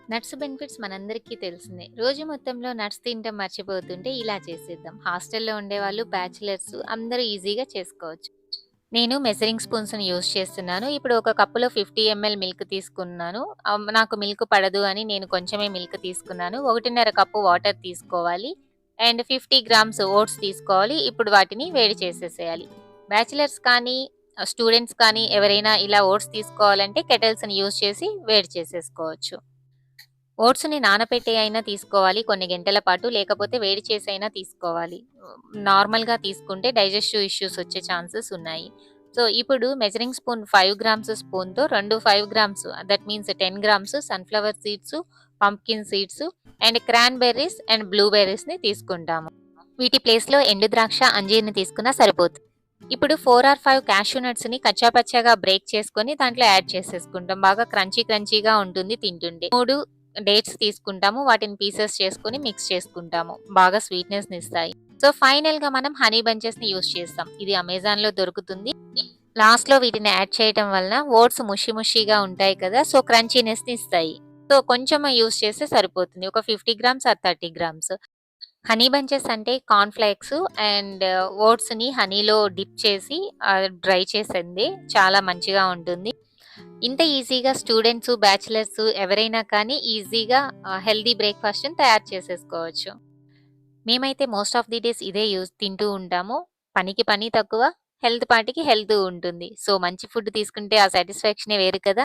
Nuts benefits మనందరికీ తెలిసిందే. రోజు మొత్తంలో నట్స్ తినటం మర్చిపోతుంటే ఇలా చేసేద్దాం. హాస్టల్‌లో ఉండేవాళ్ళు, బ్యాచిలర్స్ అందరూ ఈజీగా చేసుకోవచ్చు. నేను మెజరింగ్ స్పూన్స్‌ని యూజ్ చేస్తున్నాను. ఇప్పుడు ఒక కప్పులో 50 ఎంఎల్ మిల్క్ తీసుకున్నాను. నాకు మిల్క్ పడదు అని నేను కొంచెమే మిల్క్ తీసుకున్నాను. 1:30 కప్పు వాటర్ తీసుకోవాలి. అండ్ 50 గ్రామ్స్ ఓట్స్ తీసుకోవాలి. ఇప్పుడు వాటిని వేడి చేసేసేయాలి. బ్యాచిలర్స్ కానీ, స్టూడెంట్స్ కానీ ఎవరైనా ఇలా ఓట్స్ తీసుకోవాలంటే కెటిల్స్‌ని యూజ్ చేసి వేడి చేసేసుకోవచ్చు. ఓట్స్‌ని నానపెట్టి అయినా తీసుకోవాలి కొన్ని గంటల పాటు. లేకపోతే వేడి చేసి అయినా తీసుకోవాలి. నార్మల్‌గా తీసుకుంటే డైజెస్టివ్ ఇష్యూస్ వచ్చే ఛాన్సెస్ ఉన్నాయి. సో, ఇప్పుడు మెజరింగ్ స్పూన్ 5 గ్రామ్స్ స్పూన్‌తో 5 grams that means 10 grams sunflower seeds, pumpkin seeds and cranberries and బ్లూబెర్రీస్‌ని తీసుకుంటాము. వీటి ప్లేస్‌లో ఎండు ద్రాక్ష, అంజీర్‌ని తీసుకున్నా సరిపోతుంది. ఇప్పుడు 4 ఆర్ 5 క్యాష్యూ నట్స్‌ని కచ్చాపచ్చాగా బ్రేక్ చేసుకొని దాంట్లో యాడ్ చేసేసుకుంటాం. బాగా క్రంచీగా ఉంటుంది తింటుంటే. 3 డేట్స్ తీసుకుంటాము. వాటిని పీసెస్ చేసుకొని మిక్స్ చేసుకుంటాము. బాగా స్వీట్‌నెస్‌నిస్తాయి. సో, ఫైనల్‌గా మనం హనీ బంచెస్‌ని యూజ్ చేస్తాం. ఇది అమెజాన్‌లో దొరుకుతుంది. లాస్ట్‌లో వీటిని యాడ్ చేయటం వలన ఓట్స్ ముషిగా ఉంటాయి కదా! సో, క్రంచీనెస్‌ని ఇస్తాయి. సో, కొంచెం యూజ్ చేస్తే సరిపోతుంది. ఒక 50 grams are 30 grams. Honey bunches అంటే కార్న్ ఫ్లేక్స్ అండ్ ఓట్స్‌ని హనీలో డిప్ చేసి డ్రై చేసింది. చాలా మంచిగా ఉంటుంది. ఇంత ఈజీగా స్టూడెంట్స్, బ్యాచిలర్స్ ఎవరైనా కానీ ఈజీగా హెల్తీ బ్రేక్‌ఫాస్ట్‌ని తయారు చేసేసుకోవచ్చు. మేమైతే మోస్ట్ ఆఫ్ ది డేస్ ఇదే తింటూ ఉంటాము. పనికి పని తక్కువ, హెల్త్ పార్ట్‌కి హెల్త్ ఉంటుంది. సో, మంచి ఫుడ్ తీసుకుంటే ఆ సాటిస్ఫాక్షనే వేరు కదా!